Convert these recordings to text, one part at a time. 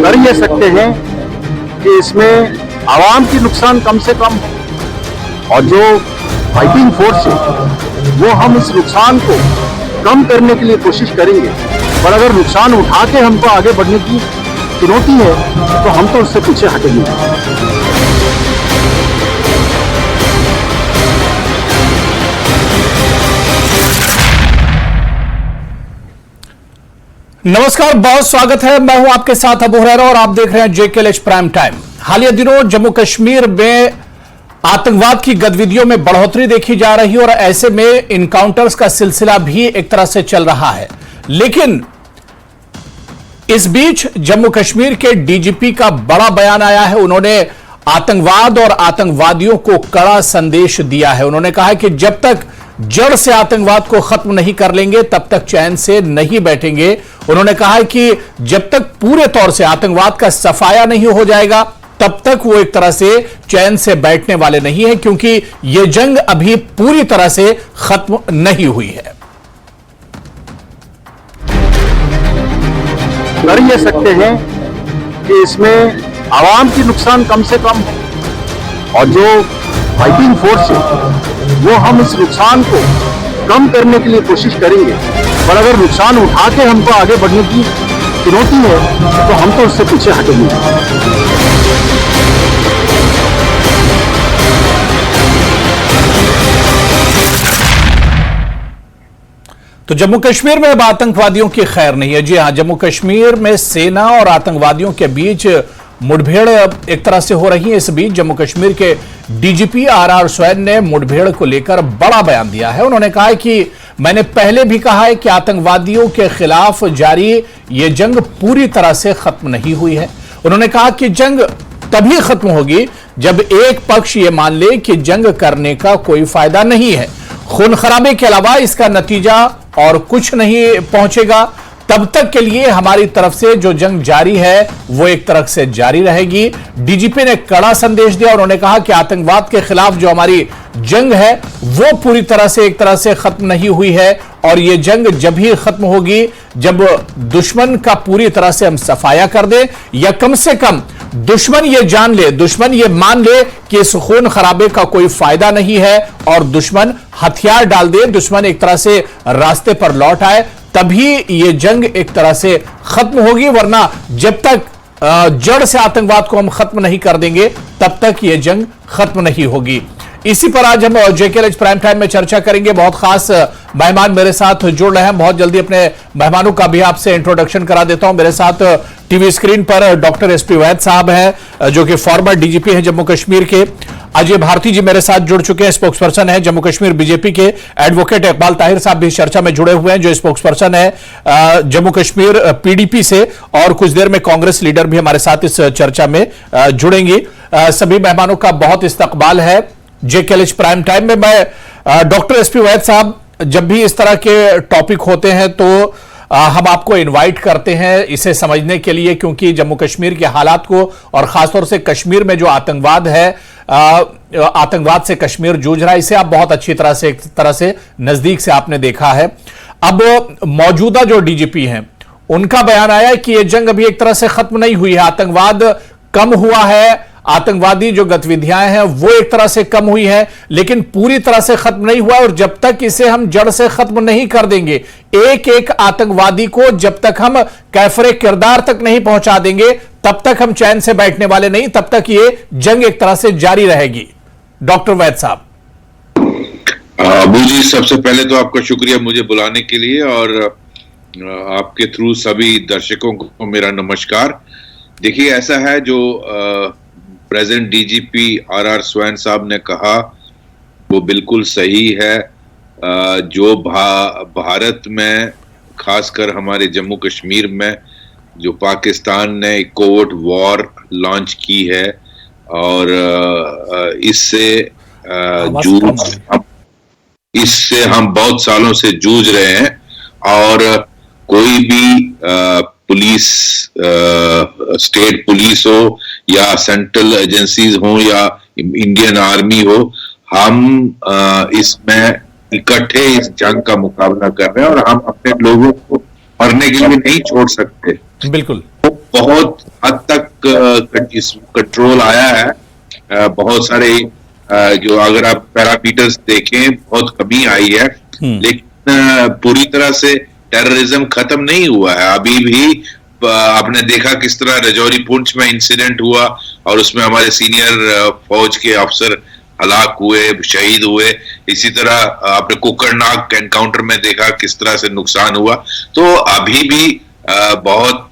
कर ये सकते हैं कि इसमें आवाम की नुकसान कम से कम, और जो फाइटिंग फोर्स है वो हम इस नुकसान को कम करने के लिए कोशिश करेंगे। पर अगर नुकसान उठा के हमको आगे बढ़ने की चुनौती है तो हम तो उससे पीछे हटेंगे। नमस्कार, बहुत स्वागत है। मैं हूं आपके साथ अबू हुरैरा और आप देख रहे हैं JKLH प्राइम टाइम। हालिया दिनों जम्मू कश्मीर में आतंकवाद की गतिविधियों में बढ़ोतरी देखी जा रही है और ऐसे में इनकाउंटर्स का सिलसिला भी एक तरह से चल रहा है। लेकिन इस बीच जम्मू कश्मीर के DGP का बड़ा बयान आया है। उन्होंने आतंकवाद और आतंकवादियों को कड़ा संदेश दिया है। उन्होंने कहा है कि जब तक जड़ से आतंकवाद को खत्म नहीं कर लेंगे तब तक चैन से नहीं बैठेंगे। उन्होंने कहा है कि जब तक पूरे तौर से आतंकवाद का सफाया नहीं हो जाएगा तब तक वो एक तरह से चैन से बैठने वाले नहीं है, क्योंकि ये जंग अभी पूरी तरह से खत्म नहीं हुई है। कर ये सकते हैं कि इसमें आवाम की नुकसान कम से कम, और जो फाइटिंग फोर्स है वो हम इस नुकसान को कम करने के लिए कोशिश करेंगे। पर अगर नुकसान उठा के हमको आगे बढ़ने की चुनौती है तो हम तो उससे पीछे हटेंगे। तो जम्मू कश्मीर में अब आतंकवादियों की खैर नहीं है। जी हां, जम्मू कश्मीर में सेना और आतंकवादियों के बीच मुठभेड़ एक तरह से हो रही है। इस बीच जम्मू कश्मीर के DGP RR स्वैन ने मुठभेड़ को लेकर बड़ा बयान दिया है। उन्होंने कहा है कि मैंने पहले भी कहा है कि आतंकवादियों के खिलाफ जारी ये जंग पूरी तरह से खत्म नहीं हुई है। उन्होंने कहा कि जंग तभी खत्म होगी जब एक पक्ष ये मान ले कि जंग करने का कोई फायदा नहीं है, खून खराबे के अलावा इसका नतीजा और कुछ नहीं पहुंचेगा। तब तक के लिए हमारी तरफ से जो जंग जारी है वो एक तरह से जारी रहेगी। DGP ने कड़ा संदेश दिया। उन्होंने कहा कि आतंकवाद के खिलाफ जो हमारी जंग है वो पूरी तरह से एक तरह से खत्म नहीं हुई है, और ये जंग जब ही खत्म होगी जब दुश्मन का पूरी तरह से हम सफाया कर दें, या कम से कम दुश्मन ये जान ले, दुश्मन ये मान ले कि इस खून खराबे का कोई फायदा नहीं है और दुश्मन हथियार डाल दे, दुश्मन एक तरह से रास्ते पर लौट आए, तभी ये जंग एक तरह से खत्म होगी। वरना जब तक जड़ से आतंकवाद को हम खत्म नहीं कर देंगे तब तक ये जंग खत्म नहीं होगी। इसी पर आज हम JKLH प्राइम टाइम में चर्चा करेंगे। बहुत खास मेहमान मेरे साथ जुड़ रहे हैं। बहुत जल्दी अपने मेहमानों का भी आपसे इंट्रोडक्शन करा देता हूं। मेरे साथ टीवी स्क्रीन पर डॉक्टर SP वैद साहब हैं, जो कि फॉर्मर DGP हैं जम्मू कश्मीर के। अजय भारती जी मेरे साथ जुड़ चुके हैं, स्पोक्सपर्सन है जम्मू कश्मीर BJP के। एडवोकेट इकबाल ताहिर साहब भी चर्चा में जुड़े हुए हैं, जो स्पोक्सपर्सन है जम्मू कश्मीर PDP से, और कुछ देर में कांग्रेस लीडर भी हमारे साथ इस चर्चा में जुड़ेंगे। सभी मेहमानों का बहुत इस्तकबाल है JKLH प्राइम टाइम में। मैं डॉक्टर SP वैद साहब, जब भी इस तरह के टॉपिक होते हैं तो हम आपको इनवाइट करते हैं इसे समझने के लिए, क्योंकि जम्मू कश्मीर के हालात को और खासतौर से कश्मीर में जो आतंकवाद है, आतंकवाद से कश्मीर जूझ रहा है, इसे आप बहुत अच्छी तरह से, एक तरह से नजदीक से आपने देखा है। अब मौजूदा जो DGP हैं उनका बयान आया है कि यह जंग अभी एक तरह से खत्म नहीं हुई है, आतंकवाद कम हुआ है, आतंकवादी जो गतिविधियां हैं वो एक तरह से कम हुई है, लेकिन पूरी तरह से खत्म नहीं हुआ। और जब तक इसे हम जड़ से खत्म नहीं कर देंगे, एक एक आतंकवादी को जब तक हम कैफरे किरदार तक नहीं पहुंचा देंगे तब तक हम चैन से बैठने वाले नहीं, तब तक ये जंग एक तरह से जारी रहेगी। डॉक्टर वैद साहब। अबू जी, सबसे पहले तो आपका शुक्रिया मुझे बुलाने के लिए, और आपके थ्रू सभी दर्शकों को मेरा नमस्कार। देखिए, ऐसा है जो प्रेजेंट DGP RR स्वैन साहब ने कहा वो बिल्कुल सही है। जो भारत में, खासकर हमारे जम्मू कश्मीर में, जो पाकिस्तान ने एक कोवर्ट वॉर लॉन्च की है, और इससे हम बहुत सालों से जूझ रहे हैं, और कोई भी पुलिस, स्टेट पुलिस हो या सेंट्रल एजेंसीज हो या इंडियन आर्मी हो, हम इसमें इकट्ठे इस जंग का मुकाबला कर रहे हैं, और हम अपने लोगों को मरने के लिए नहीं छोड़ सकते। बिल्कुल। बहुत हद तक इस कंट्रोल आया है। बहुत सारे जो अगर आप पैरामीटर्स देखें बहुत कमी आई है, लेकिन पूरी तरह से टेररिज्म खत्म नहीं हुआ है। अभी भी आपने देखा किस तरह रजौरी पुंछ में इंसिडेंट हुआ और उसमें हमारे सीनियर फौज के अफसर हलाक हुए, शहीद हुए। इसी तरह आपने कुकरनाग एनकाउंटर में देखा किस तरह से नुकसान हुआ। तो अभी भी बहुत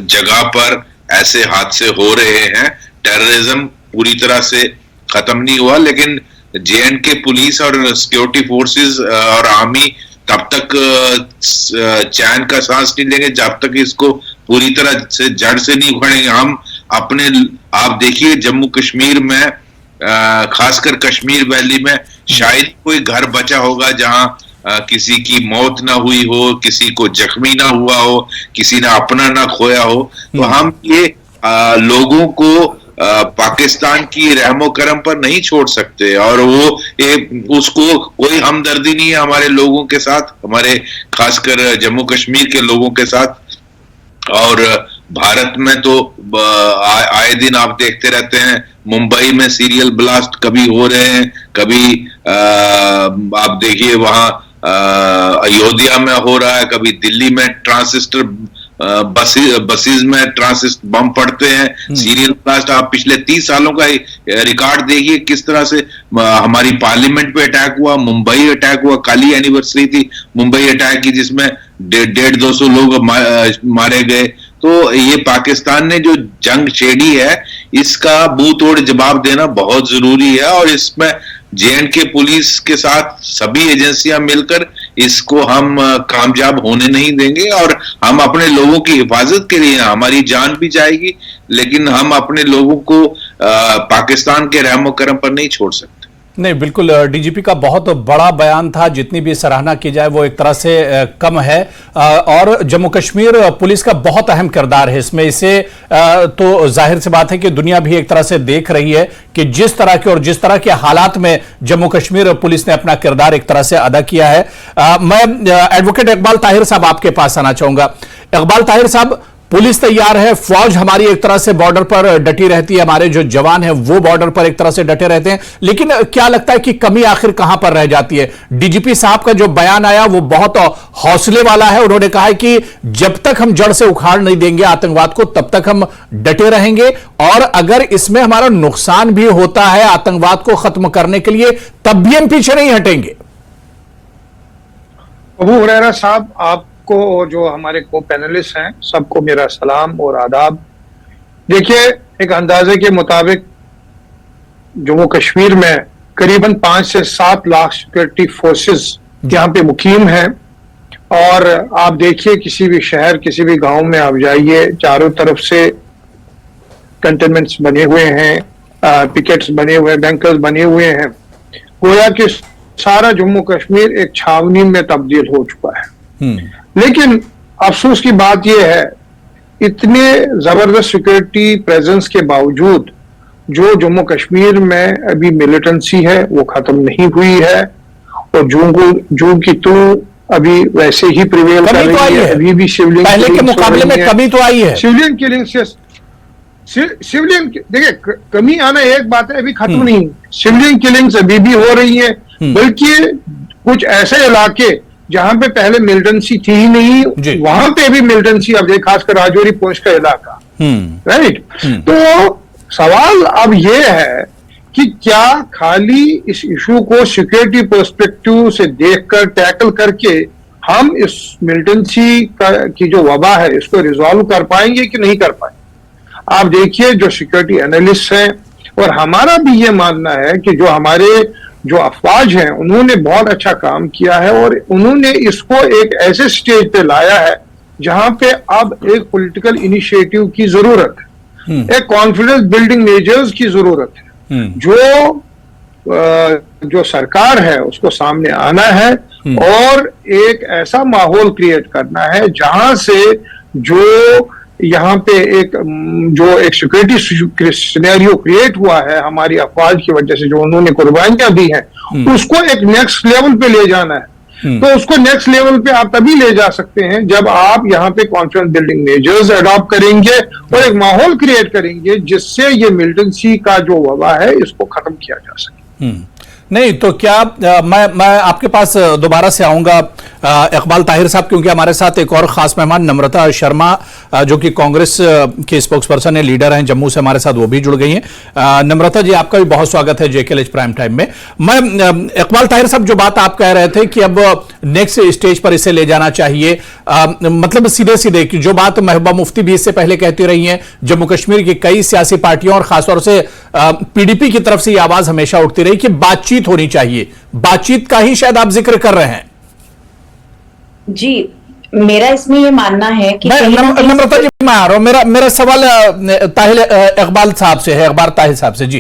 जगह पर ऐसे हादसे हो रहे हैं। टेररिज्म पूरी तरह से खत्म नहीं हुआ, लेकिन जे.एंड.के पुलिस और सिक्योरिटी फोर्सेस और आर्मी तब तक चैन का सांस नहीं लेंगे जब तक इसको पूरी तरह से जड़ से नहीं उखाड़ेंगे। हम अपने, आप देखिए जम्मू कश्मीर में, खासकर कश्मीर वैली में शायद कोई घर बचा होगा जहां किसी की मौत ना हुई हो, किसी को जख्मी ना हुआ हो, किसी ने अपना ना खोया हो। तो हम ये लोगों को पाकिस्तान की रहमो करम पर नहीं छोड़ सकते, और वो उसको कोई हमदर्दी नहीं है हमारे लोगों के साथ, हमारे खासकर जम्मू कश्मीर के लोगों के साथ। और भारत में तो आए दिन आप देखते रहते हैं, मुंबई में सीरियल ब्लास्ट कभी हो रहे हैं, कभी आप देखिए वहां अयोध्या में हो रहा है, कभी दिल्ली में ट्रांसिस्टर बसेस में ट्रांसिस्ट बम पड़ते हैं, सीरियल ब्लास्ट। आप पिछले 30 सालों का रिकॉर्ड देखिए किस तरह से हमारी पार्लियामेंट पे अटैक हुआ, मुंबई अटैक हुआ। कल ही एनिवर्सरी थी मुंबई अटैक की जिसमें 150-200 लोग मारे गए। तो ये पाकिस्तान ने जो जंग छेड़ी है इसका मुंह तोड़ जवाब देना बहुत जरूरी है, और इसमें जे.एंड.के पुलिस के साथ सभी एजेंसियां मिलकर इसको हम कामयाब होने नहीं देंगे। और हम अपने लोगों की हिफाजत के लिए, हमारी जान भी जाएगी, लेकिन हम अपने लोगों को पाकिस्तान के रहमो करम पर नहीं छोड़ सकते। नहीं, बिल्कुल डीजीपी का बहुत बड़ा बयान था, जितनी भी सराहना की जाए वो एक तरह से कम है। और जम्मू कश्मीर पुलिस का बहुत अहम किरदार है इसमें। इसे तो जाहिर सी बात है कि दुनिया भी एक तरह से देख रही है कि जिस तरह के और जिस तरह के हालात में जम्मू कश्मीर पुलिस ने अपना किरदार एक तरह से अदा किया है। मैं एडवोकेट इकबाल ताहिर साहब आपके पास आना चाहूंगा। इकबाल ताहिर साहब, पुलिस तैयार है, फौज हमारी एक तरह से बॉर्डर पर डटी रहती है, हमारे जो जवान हैं वो बॉर्डर पर एक तरह से डटे रहते हैं, लेकिन क्या लगता है कि कमी आखिर कहां पर रह जाती है? डीजीपी साहब का जो बयान आया वो बहुत हौसले वाला है। उन्होंने कहा है कि जब तक हम जड़ से उखाड़ नहीं देंगे आतंकवाद को तब तक हम डटे रहेंगे, और अगर इसमें हमारा नुकसान भी होता है आतंकवाद को खत्म करने के लिए तब भी हम पीछे नहीं हटेंगे। अबू हुरैरा साहब, आप को जो हमारे को पैनलिस्ट हैं सबको मेरा सलाम और आदाब। देखिए, एक अंदाजे के मुताबिक जम्मू कश्मीर में करीबन 5 से 7 लाख सिक्योरिटी फोर्सेस यहाँ पे मुकीम हैं। और आप देखिए किसी भी शहर, किसी भी गांव में आप जाइए, चारों तरफ से कंटेनमेंट्स बने हुए हैं, पिकेट्स बने हुए हैं, बैंकर्स बने हुए हैं। गोया कि सारा जम्मू कश्मीर एक छावनी में तब्दील हो चुका है। लेकिन अफसोस की बात यह है, इतने जबरदस्त सिक्योरिटी प्रेजेंस के बावजूद जो जम्मू कश्मीर में अभी मिलिटेंसी है वो खत्म नहीं हुई है, और जून की तो अभी वैसे ही प्रिवेल कर रही है। अभी भी सिविलियन पहले के मुकाबले में कमी तो आई है। सिविलियन किलिंग से देखिए, कमी आना एक बात है, अभी खत्म नहीं। सिविलियन किलिंग्स अभी भी हो रही है, बल्कि कुछ ऐसे इलाके जहां पे पहले मिलिटेंसी थी ही नहीं वहां पे भी मिलिटेंसी अब देख, खासकर राजौरी पुंछ का इलाका, राइट। तो सवाल अब ये है कि क्या खाली इस इशू को सिक्योरिटी पर्सपेक्टिव से देखकर टैकल करके हम इस मिलिटेंसी की जो वबा है इसको रिजॉल्व कर पाएंगे कि नहीं कर पाएंगे? आप देखिए, जो सिक्योरिटी एनालिस्ट हैं और हमारा भी ये मानना है कि जो अफवाज हैं उन्होंने बहुत अच्छा काम किया है, और उन्होंने इसको एक ऐसे स्टेज पे लाया है जहां पे अब एक पॉलिटिकल इनिशिएटिव की जरूरत है, एक कॉन्फिडेंस बिल्डिंग मेजर्स की जरूरत है। जो सरकार है उसको सामने आना है और एक ऐसा माहौल क्रिएट करना है जहां से जो यहाँ पे एक सिक्योरिटी सिनेरियो क्रिएट हुआ है हमारी अफवाज की वजह से, जो उन्होंने कुर्बानियां दी हैं, उसको एक नेक्स्ट लेवल पे ले जाना है। तो उसको नेक्स्ट लेवल पे आप तभी ले जा सकते हैं जब आप यहाँ पे कॉन्फिडेंस बिल्डिंग मेजर्स अडॉप्ट करेंगे और एक माहौल क्रिएट करेंगे जिससे ये मिलिटेंसी का जो वबा है इसको खत्म किया जा सके। नहीं तो क्या मैं आपके पास दोबारा से आऊंगा इकबाल ताहिर साहब, क्योंकि हमारे साथ एक और खास मेहमान नम्रता शर्मा जो कि कांग्रेस के स्पोक्सपर्सन है, लीडर हैं जम्मू से, हमारे साथ वो भी जुड़ गई हैं। नम्रता जी, आपका भी बहुत स्वागत है जेकेएलएच प्राइम टाइम में। मैं इकबाल ताहिर साहब, जो बात आप कह रहे थे कि अब नेक्स्ट स्टेज पर इसे ले जाना चाहिए, मतलब सीधे सीधे की जो बात महबूबा मुफ्ती भी इससे पहले कहती रही हैं, जम्मू कश्मीर की कई सियासी पार्टियों और खासतौर से पीडीपी की तरफ से यह आवाज हमेशा उठती रही कि बातचीत होनी चाहिए, बातचीत का ही शायद आप जिक्र कर रहे हैं। जी, मेरा इसमें ये मानना है कि नम्रता जी, मैं आ रहा हूं, मेरा सवाल इकबाल साहब से है, इकबाल ताहिर साहब से। जी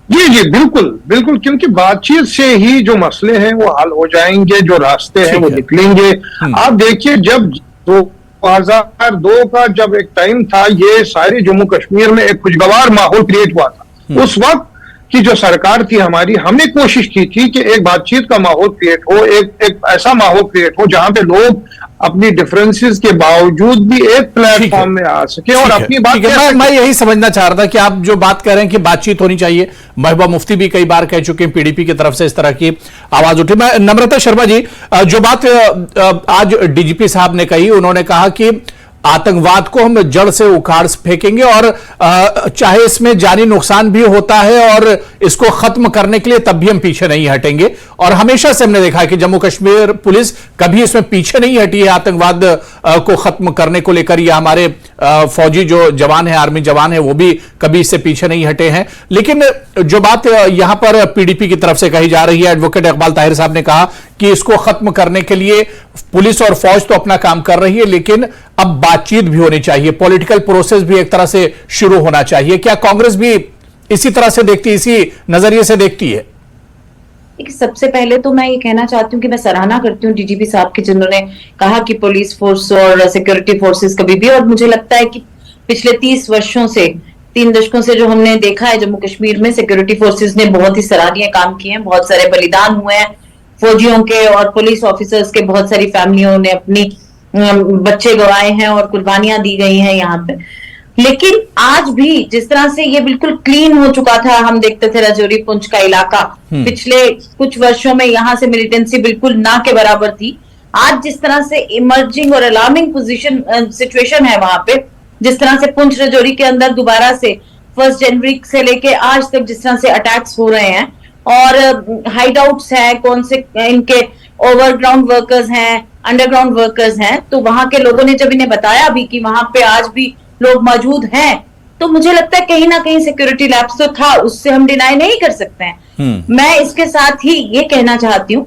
जी जी, बिल्कुल बिल्कुल, क्योंकि बातचीत से ही जो मसले हैं वो हल हो जाएंगे, जो रास्ते हैं वो निकलेंगे। आप देखिए, जब 2002 का जब एक टाइम था, ये सारे जम्मू कश्मीर में एक खुशगवार माहौल क्रिएट हुआ था। उस वक्त की जो सरकार थी हमारी, हमने कोशिश की थी कि एक बातचीत का माहौल क्रिएट हो, एक ऐसा माहौल क्रिएट हो जहां पे लोग अपनी डिफरेंसेस के बावजूद भी एक प्लेटफॉर्म में आ सके और अपनी बात कह सके। मैं यही समझना चाह रहा था कि आप जो बात कह रहे हैं कि बातचीत होनी चाहिए, महबूबा मुफ्ती भी कई बार कह चुके हैं, पीडीपी की तरफ से इस तरह की आवाज उठी। मैं नम्रता शर्मा जी, जो बात आज डीजीपी साहब ने कही, उन्होंने कहा कि आतंकवाद को हम जड़ से उखाड़ फेंकेंगे और चाहे इसमें जानी नुकसान भी होता है और इसको खत्म करने के लिए तब भी हम पीछे नहीं हटेंगे। और हमेशा से हमने देखा है कि जम्मू कश्मीर पुलिस कभी इसमें पीछे नहीं हटी है आतंकवाद को खत्म करने को लेकर, या हमारे फौजी जो जवान है, आर्मी जवान है, वो भी कभी इससे पीछे नहीं हटे हैं। लेकिन जो बात यहां पर पीडीपी की तरफ से कही जा रही है, एडवोकेट इकबाल ताहिर साहब ने कहा कि इसको खत्म करने के लिए पुलिस और फौज तो अपना काम कर रही है, लेकिन अब बातचीत भी होनी चाहिए, पॉलिटिकल प्रोसेस भी एक तरह से शुरू होना चाहिए। क्या कांग्रेस भी इसी तरह से देखती है, इसी नजरिए से देखती है? सबसे पहले तो मैं ये कहना चाहती हूँ कि मैं सराहना करती हूँ डीजीपी साहब की, जिन्होंने कहा कि पुलिस फोर्स और सिक्योरिटी फोर्सेस कभी भी, और मुझे लगता है कि पिछले 30 वर्षों से, 3 दशकों से जो हमने देखा है जम्मू कश्मीर में, सिक्योरिटी फोर्सेस ने बहुत ही सराहनीय काम किए हैं, बहुत सारे बलिदान हुए हैं फौजियों के और पुलिस ऑफिसर्स के, बहुत सारी फैमिलियों ने अपनी बच्चे गंवाए हैं और कुर्बानियां दी गई हैं यहाँ पे। लेकिन आज भी जिस तरह से ये बिल्कुल क्लीन हो चुका था, हम देखते थे राजौरी पुंछ का इलाका, पिछले कुछ वर्षों में यहाँ से मिलिटेंसी बिल्कुल ना के बराबर थी। आज जिस तरह से इमर्जिंग और अलार्मिंग सिचुएशन है वहां पे, जिस तरह से पुंछ राजौरी के अंदर दोबारा से 1 जनवरी से लेके आज तक जिस तरह से अटैक्स हो रहे हैं और हाइड आउट्स है, कौन से इनके ओवरग्राउंड वर्कर्स हैं, अंडरग्राउंड वर्कर्स हैं, तो वहां के लोगों ने जब इन्हें बताया भी कि वहां पे आज भी लोग मौजूद हैं, तो मुझे लगता है कहीं ना कहीं सिक्योरिटी लैप्स तो था, उससे हम डिनाई नहीं कर सकते हैं। मैं इसके साथ ही ये कहना चाहती हूँ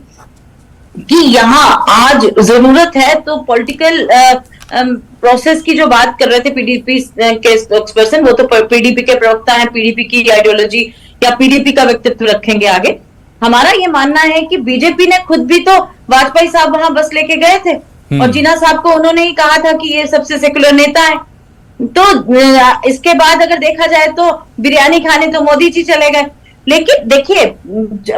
कि यहाँ आज जरूरत है तो पॉलिटिकल प्रोसेस की जो बात कर रहे थे पीडीपी के स्पोक्सपर्सन, वो तो पीडीपी के प्रवक्ता हैं, पीडीपी की आइडियोलॉजी या पीडीपी का व्यक्तित्व रखेंगे आगे। हमारा ये मानना है कि बीजेपी ने खुद भी तो वाजपेयी साहब वहां बस लेके गए थे और जिन्ना साहब को उन्होंने ही कहा था कि ये सबसे सेकुलर नेता है। तो इसके बाद अगर देखा जाए तो बिरयानी खाने तो मोदी जी चले गए। लेकिन देखिए,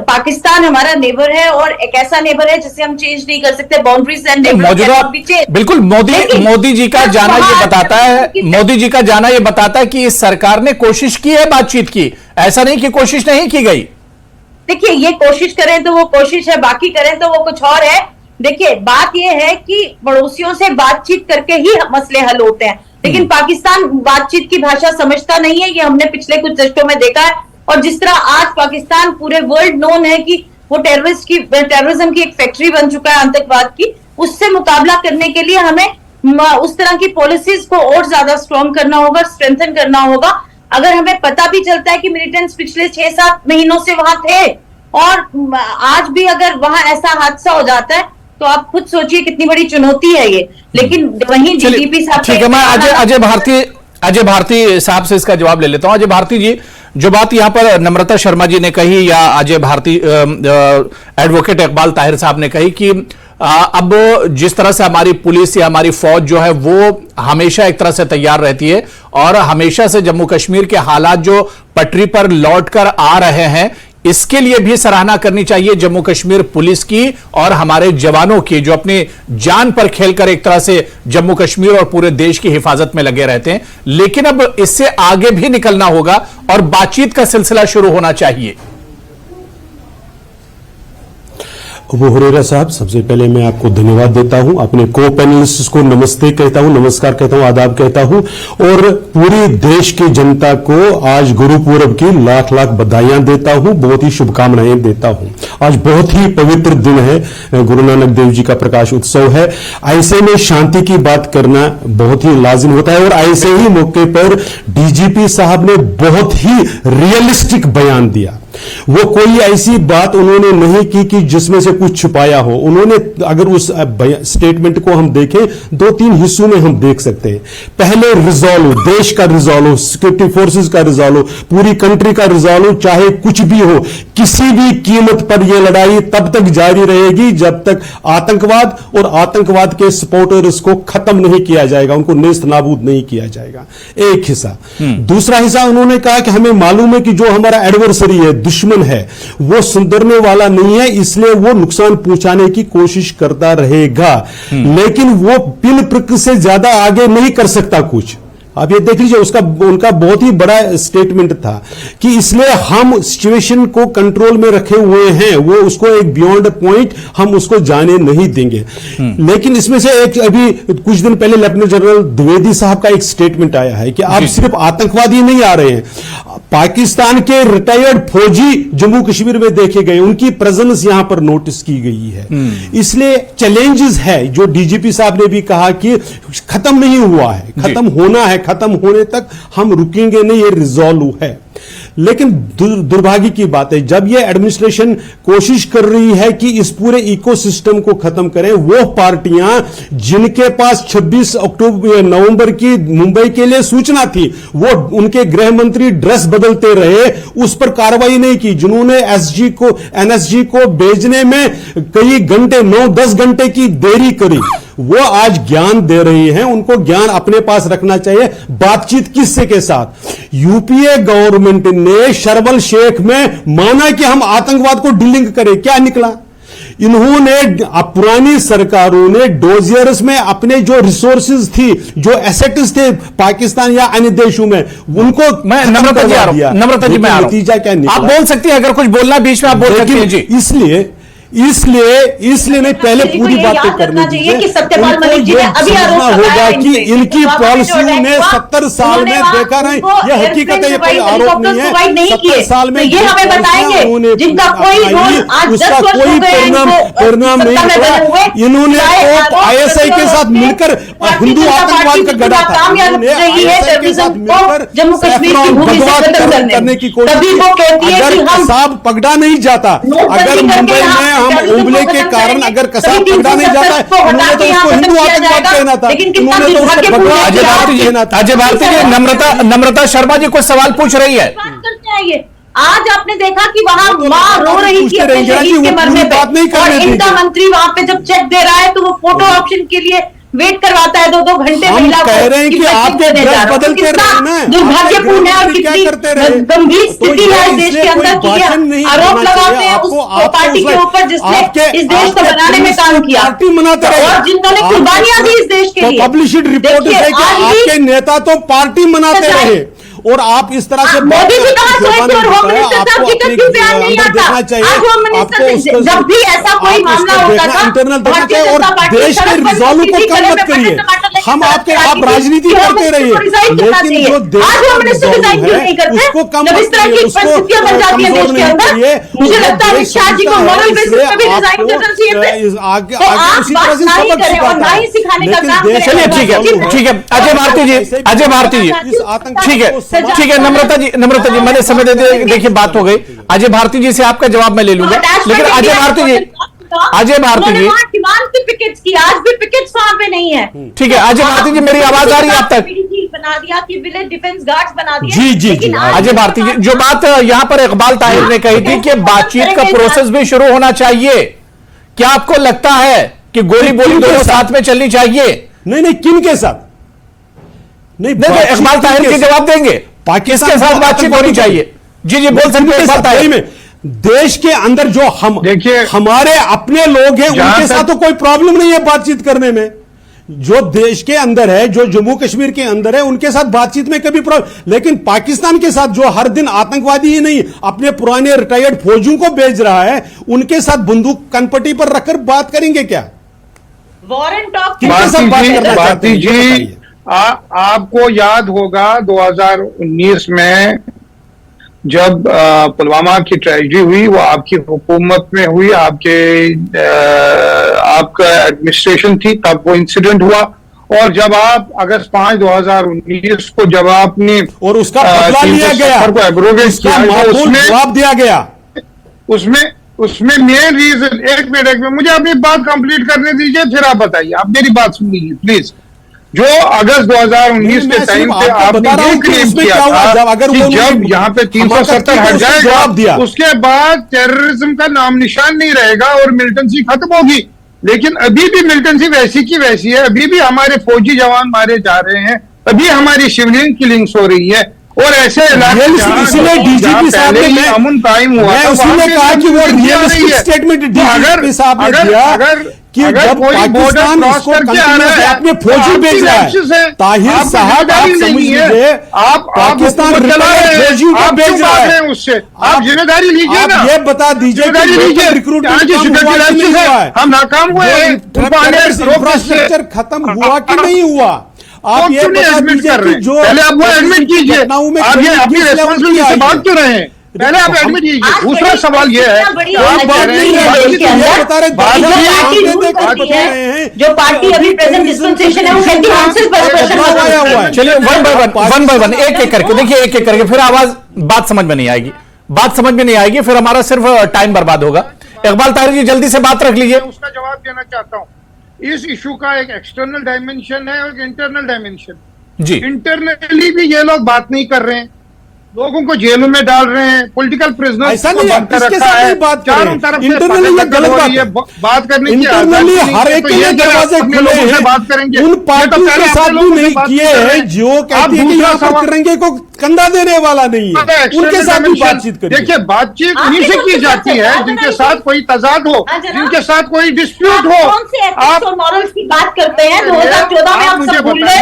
पाकिस्तान हमारा नेबर है और एक ऐसा नेबर है जिसे हम चेंज नहीं कर सकते, बाउंड्रीज एंड बिल्कुल। मोदी जी का जाना ये बताता है, मोदी जी का जाना ये बताता है कि इस सरकार ने कोशिश की है बातचीत की, ऐसा नहीं कि कोशिश नहीं की गई। देखिए, ये कोशिश करें तो वो कोशिश है, बाकी करें तो वो कुछ और है। देखिए, बात ये है कि पड़ोसियों से बातचीत करके ही मसले हल होते हैं, लेकिन पाकिस्तान बातचीत की भाषा समझता नहीं है, ये हमने पिछले कुछ दशकों में देखा है। और जिस तरह आज पाकिस्तान पूरे वर्ल्ड नोन है कि वो टेररिज्म की एक फैक्ट्री बन चुका है आतंकवाद की, उससे मुकाबला करने के लिए हमें उस तरह की पॉलिसीज को और ज्यादा स्ट्रॉन्ग करना होगा, स्ट्रेंथन करना होगा। अगर हमें पता भी चलता है कि मिलिटेंट्स पिछले 6-7 महीनों से वहां थे और आज भी अगर वहां ऐसा हादसा हो जाता है, तो आप खुद सोचिए कितनी बड़ी चुनौती है ये। लेकिन वहीं डीजीपी साहब, ठीक है, मैं अजय भारती साहब से इसका जवाब ले लेता हूं। अजय भारती जी, जो बात यहां पर नम्रता शर्मा जी ने कही या अजय भारती एडवोकेट इकबाल ताहिर साहब ने कही कि अब जिस तरह से हमारी पुलिस या हमारी फौज जो है वो हमेशा एक तरह से तैयार रहती है और हमेशा से जम्मू कश्मीर के हालात जो पटरी पर लौट कर आ रहे हैं, इसके लिए भी सराहना करनी चाहिए जम्मू कश्मीर पुलिस की और हमारे जवानों की, जो अपनी जान पर खेलकर एक तरह से जम्मू कश्मीर और पूरे देश की हिफाजत में लगे रहते हैं। लेकिन अब इससे आगे भी निकलना होगा और बातचीत का सिलसिला शुरू होना चाहिए। अबू हुरैरा साहब, सबसे पहले मैं आपको धन्यवाद देता हूं, अपने को पैनलिस्ट्स को नमस्ते कहता हूं, नमस्कार कहता हूं, आदाब कहता हूं और पूरी देश की जनता को आज गुरु पूरब की लाख लाख बधाइयां देता हूं, बहुत ही शुभकामनाएं देता हूं। आज बहुत ही पवित्र दिन है, गुरु नानक देव जी का प्रकाश उत्सव है। ऐसे में शांति की बात करना बहुत ही लाजिम होता है और ऐसे ही मौके पर डीजीपी साहब ने बहुत ही रियलिस्टिक बयान दिया। वो कोई ऐसी बात उन्होंने नहीं की कि जिसमें से कुछ छुपाया हो। उन्होंने, अगर उस स्टेटमेंट को हम देखें, 2-3 हिस्सों में हम देख सकते हैं। पहले रिजॉल्व, देश का रिजॉल्व, सिक्योरिटी फोर्सेस का रिजॉल्व, पूरी कंट्री का रिजॉल्व, चाहे कुछ भी हो, किसी भी कीमत पर यह लड़ाई तब तक जारी रहेगी जब तक आतंकवाद और आतंकवाद के सपोर्टर्स को खत्म नहीं किया जाएगा, उनको नेस्त नाबूद नहीं किया जाएगा। एक हिस्सा। दूसरा हिस्सा उन्होंने कहा कि हमें मालूम है कि जो हमारा एडवर्सरी है, दुश्मन है, वो सुधरने वाला नहीं है, इसलिए वो नुकसान पहुंचाने की कोशिश करता रहेगा, लेकिन वो पिन प्रिक से ज्यादा आगे नहीं कर सकता कुछ। आप ये देख लीजिए, उनका बहुत ही बड़ा स्टेटमेंट था कि इसलिए हम सिचुएशन को कंट्रोल में रखे हुए हैं, वो उसको एक बियॉन्ड पॉइंट हम उसको जाने नहीं देंगे। लेकिन इसमें से एक, अभी कुछ दिन पहले लेफ्टिनेंट जनरल द्विवेदी साहब का एक स्टेटमेंट आया है कि अब सिर्फ आतंकवादी नहीं आ रहे हैं, पाकिस्तान के रिटायर्ड फौजी जम्मू कश्मीर में देखे गए, उनकी प्रेजेंस यहां पर नोटिस की गई है। इसलिए चैलेंजेस है, जो डीजीपी साहब ने भी कहा कि खत्म नहीं हुआ है, खत्म होना है, खत्म होने तक हम रुकेंगे नहीं, ये रिजॉल्व है। लेकिन दुर्भाग्य की बात है, जब ये एडमिनिस्ट्रेशन कोशिश कर रही है कि इस पूरे इकोसिस्टम को खत्म करें, वो पार्टियां जिनके पास 26 नवंबर की मुंबई के लिए सूचना थी, वो उनके गृह मंत्री ड्रेस बदलते रहे, उस पर कार्रवाई नहीं की। जिन्होंने एनएसजी को भेजने में कई घंटे, 9-10 घंटे की देरी करी, वो आज ज्ञान दे रही हैं। उनको ज्ञान अपने पास रखना चाहिए। बातचीत किससे के साथ? यूपीए गवर्नमेंट ने शर्बल शेख में माना कि हम आतंकवाद को डीलिंग करें, क्या निकला? इन्होंने, पुरानी सरकारों ने डोजियर्स में अपने जो रिसोर्सेज थी, जो एसेट्स थे पाकिस्तान या अन्य देशों में, उनको मैं नम्रता जी आ रहा हूं, नम्रता जी मैं आ रहा हूं, नतीजा क्या निकला? आप बोल सकती हैं, अगर कुछ बोलना बीच में आप बोल सकती हैं जी। इसलिए नहीं, पहले पूरी बात तो करनी चाहिए कि सत्यपाल मलिक जी ने अभी आरोप होगा कि इनकी पॉलिसियों ने 70 साल में देखा नहीं, यह हकीकत है, ये कोई आरोप नहीं है। 70 साल में ये हमें बताएंगे जिनका कोई रोल आज 10 वर्ष हो गए, परिणाम नहीं निकला। इन्होंने तो आईएसआई के साथ मिलकर हिंदू आतंकवाद का गढ़ा था, जम्मू कश्मीर की भूमि से खत्म करने की कोशिश। अगर कसाब पकड़ा नहीं जाता, अगर मुंबई में हम उंगली के कारण अगर कसाब पकड़ा नहीं जाता है, उन्होंने तो उसको हिंदू आतंकवाद कहना था, उन्होंने तो उसको भगवान कहना था। अजय भारती जी, नम्रता शर्मा जी कुछ सवाल पूछ रही है। आज आपने देखा कि वहां मां रो रही थी अपने शहीद के मरने पे, और इनका मंत्री वहां पे जब चेक दे रहा है तो वो फोटो ऑप्शन के लिए वेट करवाता है 2-2 घंटे। हम कह रहे हैं कि आपके ड्रेस बदलते रहे ना, दुर्भाग्यपूर्ण है और कितनी गंभीर स्थिति है इस देश के अंदर की आरोप लगाते हैं उस पार्टी के ऊपर जिसने इस देश को बनाने में काम किया और जिन्होंने कुर्बानियां दी इस देश के लिए। पब्लिश्ड रिपोर्ट है कि आपके नेता तो पार्टी मनाते रहे और आप इस तरह से मोदी जी कहा सोचते और होम मिनिस्टर साहब की कभी बयान नहीं आता। आज होम मिनिस्टर जब भी ऐसा कोई मामला होता था, इंटरनल देखना चाहिए और देश के रिजॉल्व को कम मत करिए। हम आपके, आप राजनीति करते रहिए, लेकिन जो देश का रिजॉल्व है उसको कम मत करिए, उसको कमजोर नहीं करिए। मुझे लगता है शाह जी को मॉरल बेसिस पे भी रिजाइन करना चाहिए, आगे उसी तरह से सबक सिखाता है। सिखाने का काम करें। चलिए ठीक है अजय भारती जी, ठीक है नम्रता जी मैंने समय दे दिया। देखिए बात हो गई, अजय भारती जी से आपका जवाब मैं ले लूंगा, लेकिन अजय भारती जी पिकेट्स की आज भी पिकेट्स वहां पे नहीं है। ठीक है अजय भारती जी, मेरी आवाज आ रही है आप तक? बना दिया कि विलेज डिफेंस गार्ड्स बना दिया। जी अजय भारती जी, जो बात यहाँ पर इकबाल ताहिर ने कही थी कि बातचीत का प्रोसेस भी शुरू होना चाहिए, क्या आपको लगता है कि गोली बोली दोनों साथ में चलनी चाहिए? नहीं, किन के साथ नहीं, इकबाल ताहिर के जवाब देंगे, किसके साथ बातचीत होनी चाहिए? जी बोल सकते हैं इकबाल ताहिर में। देश के अंदर जो हम देखिए, हमारे अपने लोग हैं जहां उनके तक- साथ तो कोई प्रॉब्लम नहीं है बातचीत करने में। जो देश के अंदर है, जो जम्मू कश्मीर के अंदर है, उनके साथ बातचीत में कभी प्रॉब्लम, लेकिन पाकिस्तान के साथ जो हर दिन आतंकवादी ही नहीं अपने पुराने रिटायर्ड फौजियों को भेज रहा है, उनके साथ बंदूक कनपट्टी पर रखकर बात करेंगे क्या? वॉर एंड टॉक किनके साथ बात करना चाहते हैं? भारती ये जी, बताइए। आपको याद होगा 2019 में जब पुलवामा की ट्रेजेडी हुई, वो आपकी हुकूमत में हुई, आपका एडमिनिस्ट्रेशन थी, तब वो इंसिडेंट हुआ। और जब आप अगस्त 5 2019 को जब आपने और उसका बदला लिया गया, को एब्रोगेट उसका किया, तो माकूल उसमें जवाब दिया गया। उसमें मेन रीजन, एक मिनट मुझे अपनी बात कंप्लीट करने दीजिए, फिर आप बताइए। आप मेरी बात सुन लीजिए प्लीज। जो अगस्त 2019 के टाइम पे आपने ये क्लेम किया था कि जब यहाँ पे 370 हट जाएगा, उसके बाद टेररिज्म का नाम निशान नहीं रहेगा और मिलिटेंसी खत्म होगी। लेकिन अभी भी मिलिटेंसी वैसी की वैसी है, अभी भी हमारे फौजी जवान मारे जा रहे हैं, अभी हमारी सिविलियन किलिंग्स हो रही है। और ऐसे इसलिए डीजीपी साहब ने अमन कायम हुआ, मैं उसने कहा कि वो रियलिस्टिक स्टेटमेंट डीजीपी साहब ने दिया कि जब पाकिस्तान इसको कंटिन्यू अपने फौजी भेज रहा है, ताहिर साहब आप समझ लीजिए, पाकिस्तान फौजियों को भेज रहा है, उससे आप जिम्मेदारी लीजिए ना। आप ये बता दीजिए कि रिक्रूटमेंट हम नाकाम हुए हैं, इंफ्रास्ट्रक्चर खत्म हुआ कि नहीं हुआ? आप ये बता दीजिए कि जो पहले आप वो एडमिट कीजिए, घटनाओं में आप ये अपनी रिस्पॉन्सिबिलिटी से बात क्यों रहे हैं? पहले आप एडमिट कीजिए। दूसरा सवाल ये है, आप बात नहीं जो पार्टी अभी प्रेजेंट डिस्पेंसेशन है वो एंटी काउंसिल पर हुआ है। चलिए वन बाय वन एक एक करके देखिए, एक एक करके, फिर आवाज बात समझ में नहीं आएगी, बात समझ में नहीं आएगी, फिर हमारा सिर्फ टाइम बर्बाद होगा। इकबाल ताहिर जी जल्दी से बात रख लीजिए। उसका जवाब देना चाहता हूँ। इस इशू का एक एक्सटर्नल डायमेंशन है और एक इंटरनल डायमेंशन। जी, इंटरनली भी ये लोग बात नहीं कर रहे हैं, लोगों को जेलों में डाल रहे हैं, पॉलिटिकल प्रिजनर्स ऐसा को नहीं है, बंद कर किसके रखा साथ है, नहीं बात कर चारों रहे? तरफ से इंटरनली ये गलत बात है। बात करने की इंटरनली आजादी नहीं हर है, एक तो के ये लिए क्या दरवाजे अपने खुले लोगों से हैं, बात करेंगे। उन ये तो पार्टियों पहले के अपने साथ भी लोगों से नहीं बात किए कर रहे हैं जो कहते हैं कि यहाँ पर तिरंगे को कंधा देने वाला नहीं है, उनके साथ भी बातचीत करिए। देखिए, बातचीत उन्हीं से की जाती है जिनके साथ कोई तजाद हो, जिनके साथ कोई डिस्प्यूट हो। कौन से एथिक्स और मॉरल्स की बात करते हैं? 2014 में आप सब भूल गए।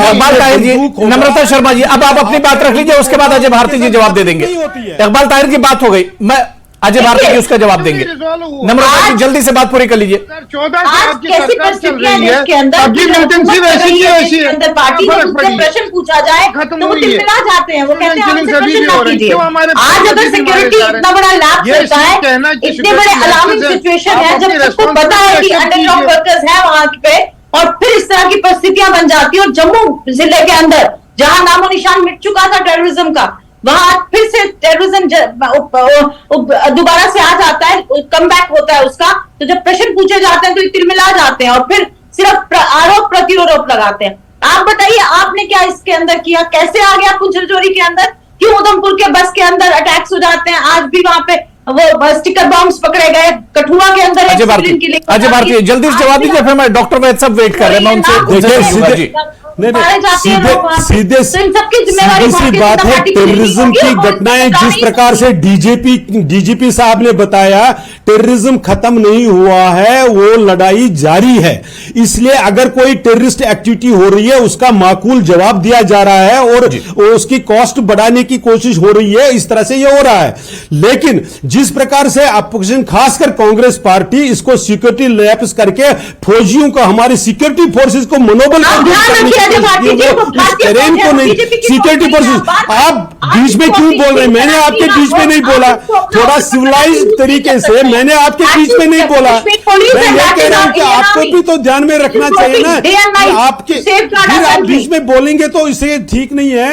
इकबाल ताहिर जी, नम्रता शर्मा जी, अब आप अपनी बात रख लीजिए, उसके बाद अजय भारती जी जवाब दे देंगे। इकबाल ताहिर की बात हो गई, मैं अजय भारती जी उसका जवाब देंगे। नम्रता जी जल्दी से बात पूरी कर लीजिए। 2014 से आज आपकी कैसी सरकार चल परिस्थितियां रही हैं है, इसके अंदर अभी मिलिटेंसी वैसी की वैसी है, अंदर पार्टी को उससे प्रश्न पूछा जाए खत्म तो वो हुई है। तिलमिला जाते हैं, वो कहते हैं किलिंग हमसे सभी प्रश्न भी हो ना रही है। कीजिए। क्यों हमारे आज अगर भी सिक्योरिटी मारे जा रहे हैं? इतना बड़ा लाभ ये करता है, कहना कि इतने बड़े security अलार्मिंग lapses है, सिचुएशन आप है, अपनी जब सबको पता है कि responsibility अंडरग्राउंड कीजिए। वर्कर्स है वहां पे, और फिर इस तरह की परिस्थितियां बन जाती है। और जम्मू जिले के अंदर जहां नामो निशान मिट चुका था टेररिज्म का, वहां फिर से टेररिज्म दोबारा से आ जाता है, कम बैक होता है उसका। तो जब प्रश्न पूछे जाते हैं तो तिलमिला जाते हैं और फिर सिर्फ आरोप प्रत्यारोप लगाते हैं। आप बताइए, आपने क्या इसके अंदर किया? कैसे आ गया पुंछरचोरी के अंदर? क्यों उधमपुर के बस के अंदर अटैक्स हो जाते हैं? आज भी वहां पे वो स्टिकर बॉम्ब्स पकड़े गए, कठुआ के अंदर अजय भारती जल्दी से जवाब दीजिए, फिर मैं डॉक्टर वैद सब वेट कर रहे हैं, मैं उनसे सीधे सी बात है। टेररिज्म की घटनाएं जिस प्रकार से डीजीपी साहब ने बताया, टेररिज्म खत्म नहीं हुआ है, वो लड़ाई जारी है। इसलिए अगर कोई टेररिस्ट एक्टिविटी हो रही है उसका माकूल जवाब दिया जा रहा है और उसकी कॉस्ट बढ़ाने की कोशिश हो रही है, इस तरह से ये हो रहा है। लेकिन जिस प्रकार से अपोजिशन, खासकर कांग्रेस पार्टी, इसको सिक्योरिटी लैप्स करके फौजियों को, हमारी सिक्योरिटी फोर्सेस को मनोबल ट्रेन को नहीं, सिक्योरिटी फोर्सेस। आप बीच में क्यों बोल रहे हैं? मैंने आपके बीच में नहीं बोला, थोड़ा सिविलाइज तरीके से मैंने आपके बीच में नहीं बोला। मैं ये कह रहा हूं कि आपको भी तो ध्यान में रखना चाहिए ना कि आपके, फिर आप बीच में बोलेंगे तो इसे ठीक नहीं है।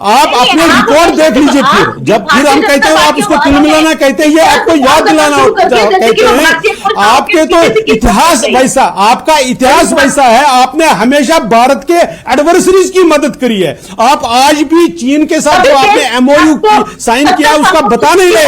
आप अपने रिकॉर्ड देख लीजिए, फिर हम कहते हैं आप इसको तिलमिलाना कहते हैं, ये आपको याद दिलाना कहते हैं। आपके तो इतिहास वैसा, आपका इतिहास वैसा है, आपने हमेशा भारत के एडवर्सरीज की मदद करी है। आप आज भी चीन के साथ जो आपने एमओयू साइन किया उसका बता नहीं रहे।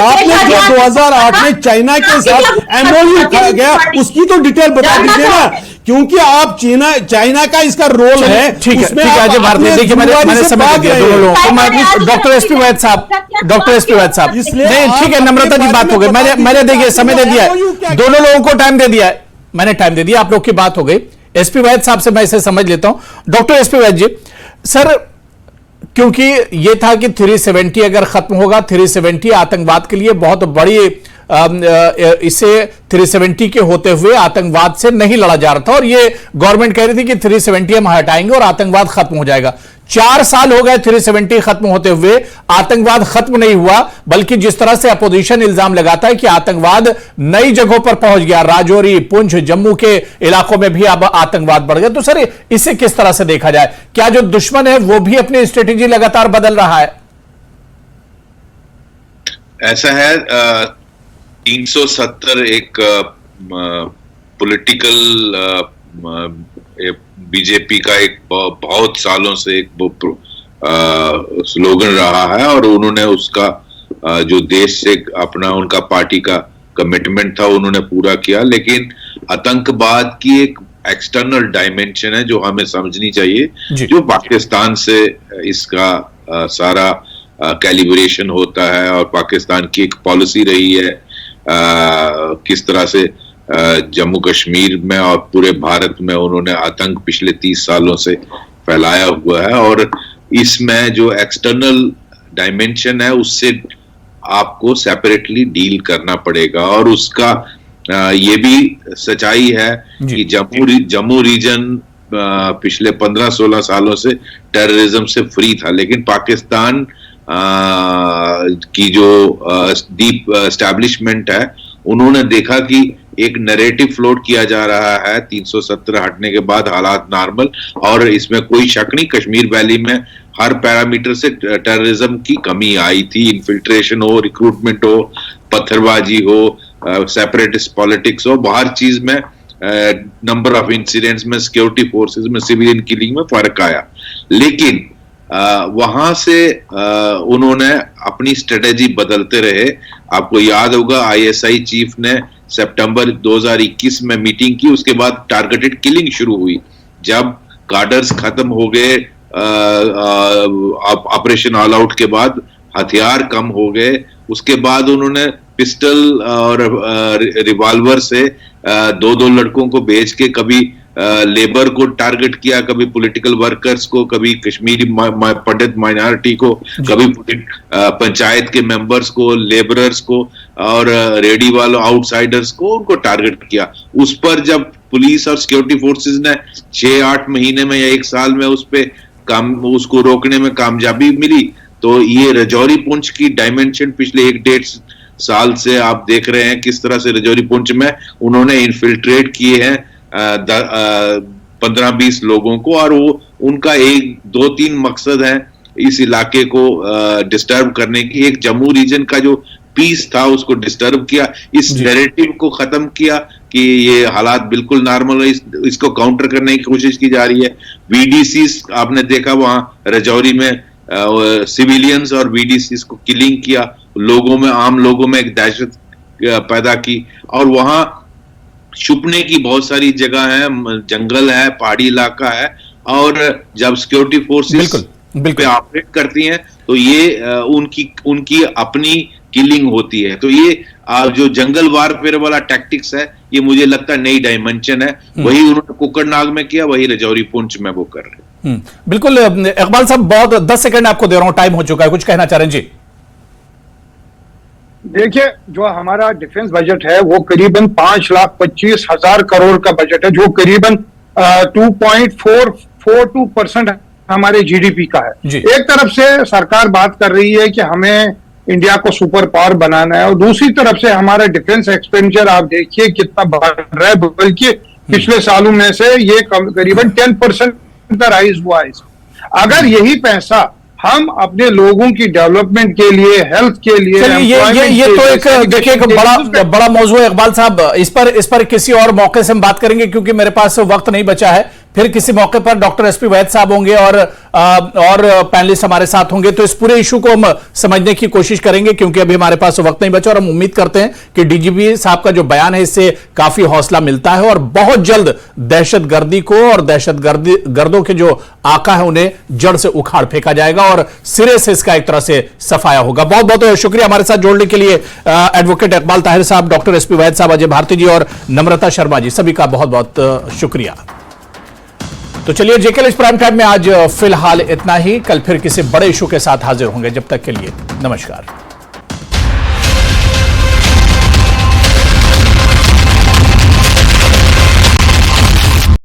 आपने जो 2008 में चाइना के साथ एमओयू गया उसकी तो डिटेल बता दीजिए ना क्योंकि आप चाइना का इसका रोल है। ठीक है, उसमें ठीक है आप अजय भारती, अपने देखिए मैंने जिम्मेदारी से समझ भाग दिया रहे दोनों हैं। लोगों को। मैं डॉक्टर एसपी वैद साहब, डॉक्टर एसपी वैद साहब, इसलिए नहीं ठीक है, आप नम्रता अपने जी बात बारे हो गई, में मैंने बता देखिए समय दे दिया है, MOU क्या दोनों लोगों को टाइम दे दिया है, मैंने टाइम दे दिया, आप लोग की बात हो गई। एसपी वैद साहब से मैं इसे समझ लेता हूं। डॉक्टर एसपी वैद जी, सर क्योंकि यह था कि 370 अगर खत्म होगा, 370 आतंकवाद के लिए बहुत बड़ी, इसे 370 के होते हुए आतंकवाद से नहीं लड़ा जा रहा था और ये गवर्नमेंट कह रही थी कि 370 हम हटाएंगे और आतंकवाद खत्म हो जाएगा। 4 साल हो गए 370 खत्म होते हुए, आतंकवाद खत्म नहीं हुआ, बल्कि जिस तरह से अपोजिशन इल्जाम लगाता है कि आतंकवाद नई जगहों पर पहुंच गया, राजौरी, पुंछ, जम्मू के इलाकों में भी अब आतंकवाद बढ़ गया, तो सर इसे किस तरह से देखा जाए? क्या जो दुश्मन है वो भी अपनी स्ट्रेटेजी लगातार बदल रहा है? ऐसा है, 370 एक पॉलिटिकल बीजेपी का एक बहुत सालों से एक स्लोगन रहा है और उन्होंने उसका जो देश से अपना उनका पार्टी का कमिटमेंट था उन्होंने पूरा किया। लेकिन आतंकवाद की एक एक्सटर्नल डायमेंशन है जो हमें समझनी चाहिए, जो पाकिस्तान से इसका सारा कैलिब्रेशन होता है और पाकिस्तान की एक पॉलिसी रही है किस तरह से जम्मू कश्मीर में और पूरे भारत में उन्होंने आतंक पिछले 30 सालों से फैलाया हुआ है और इसमें जो एक्सटर्नल डायमेंशन है उससे आपको सेपरेटली डील करना पड़ेगा। और उसका ये भी सच्चाई है कि जम्मू रीजन पिछले 15-16 सालों से टेररिज्म से फ्री था, लेकिन पाकिस्तान की जो डीप एस्टैब्लिशमेंट है उन्होंने देखा कि एक नैरेटिव फ्लोट किया जा रहा है 370 हटने के बाद हालात नॉर्मल, और इसमें कोई शक नहीं कश्मीर वैली में हर पैरामीटर से टेररिज्म की कमी आई थी, इन्फिल्ट्रेशन हो, रिक्रूटमेंट हो, पत्थरबाजी हो, सेपरेटिस्ट पॉलिटिक्स हो, हर चीज में नंबर ऑफ इंसिडेंट्स में सिक्योरिटी फोर्सेस में सिविलियन किलिंग में फर्क आया। लेकिन वहां से उन्होंने अपनी स्ट्रेटेजी बदलते रहे। आपको याद होगा आईएसआई चीफ ने सितंबर 2021 में मीटिंग की, उसके बाद टारगेटेड किलिंग शुरू हुई। जब कार्डर्स खत्म हो गए ऑपरेशन ऑल आउट के बाद, हथियार कम हो गए, उसके बाद उन्होंने पिस्टल और रिवॉल्वर से दो लड़कों को भेज के कभी लेबर को टारगेट किया, कभी पॉलिटिकल वर्कर्स को, कभी कश्मीरी पंडित माइनॉरिटी को, कभी पंचायत के मेंबर्स को, लेबरर्स को और रेडी वालों आउटसाइडर्स को उनको टारगेट किया। उस पर जब पुलिस और सिक्योरिटी फोर्सेस ने 6-8 महीने में या 1 साल में उसको रोकने में कामयाबी मिली, तो ये रजौरी पुंछ की डायमेंशन पिछले 1-1.5 साल से आप देख रहे हैं किस तरह से रजौरी पुंछ में उन्होंने इन्फिल्ट्रेट किए हैं 15-20 लोगों को, और वो उनका 1-2-3 मकसद है इस इलाके को डिस्टर्ब करने की। एक जम्मू रीजन का जो पीस था उसको डिस्टर्ब किया, इस नैरेटिव को खत्म किया कि ये हालात बिल्कुल नॉर्मल है, इसको काउंटर करने की कोशिश की जा रही है। वीडीसीज आपने देखा वहां रजौरी में सिविलियंस और वीडीसीज को किलिंग किया, लोगों में, आम लोगों में एक दहशत पैदा की, और वहां छुपने की बहुत सारी जगह है, जंगल है, पहाड़ी इलाका है, और जब सिक्योरिटी फोर्सेस पे ऑपरेट करती हैं तो ये उनकी अपनी किलिंग होती है। तो ये जो जंगल वारफेयर वाला टैक्टिक्स है, ये मुझे लगता है नई डायमेंशन है। वही उन्होंने कुकरनाग में किया, वही रजौरी पुंछ में वो कर रहे हैं। बिल्कुल इकबाल साहब, बहुत 10 सेकंड आपको दे रहा हूं, टाइम हो चुका है, कुछ कहना चाह रहे हैं जी? देखिए, जो हमारा डिफेंस बजट है वो करीबन 5,25,000 करोड़ का बजट है, जो करीबन 2.442% हमारे जीडीपी का है। एक तरफ से सरकार बात कर रही है कि हमें इंडिया को सुपर पावर बनाना है, और दूसरी तरफ से हमारा डिफेंस एक्सपेंडिचर आप देखिए कितना बढ़ रहा है, बल्कि पिछले सालों में से ये करीबन 10% का राइज हुआ है। अगर यही पैसा हम अपने लोगों की डेवलपमेंट के लिए, हेल्थ के लिए, ये तो एक देखिए एक बड़ा मौजू है इकबाल साहब, इस पर किसी और मौके से हम बात करेंगे क्योंकि मेरे पास वक्त नहीं बचा है। फिर किसी मौके पर डॉक्टर एसपी वैद साहब होंगे और पैनलिस्ट हमारे साथ होंगे, तो इस पूरे इशू को हम समझने की कोशिश करेंगे, क्योंकि अभी हमारे पास वक्त नहीं बचा और हम उम्मीद करते हैं कि डीजीपी साहब का जो बयान है इससे काफी हौसला मिलता है और बहुत जल्द दहशतगर्दी को और दहशतगर्दों के जो आका है उन्हें जड़ से उखाड़ फेंका जाएगा और सिरे से इसका एक तरह से सफाया होगा। बहुत बहुत शुक्रिया हमारे साथ जोड़ने के लिए एडवोकेट इकबाल ताहिर साहब, डॉक्टर एसपी वैद साहब, अजय भारती जी और नम्रता शर्मा जी, सभी का बहुत बहुत शुक्रिया। तो चलिए जेके प्राइम टाइम में आज फिलहाल इतना ही। कल फिर किसी बड़े इशू के साथ हाजिर होंगे। जब तक के लिए नमस्कार।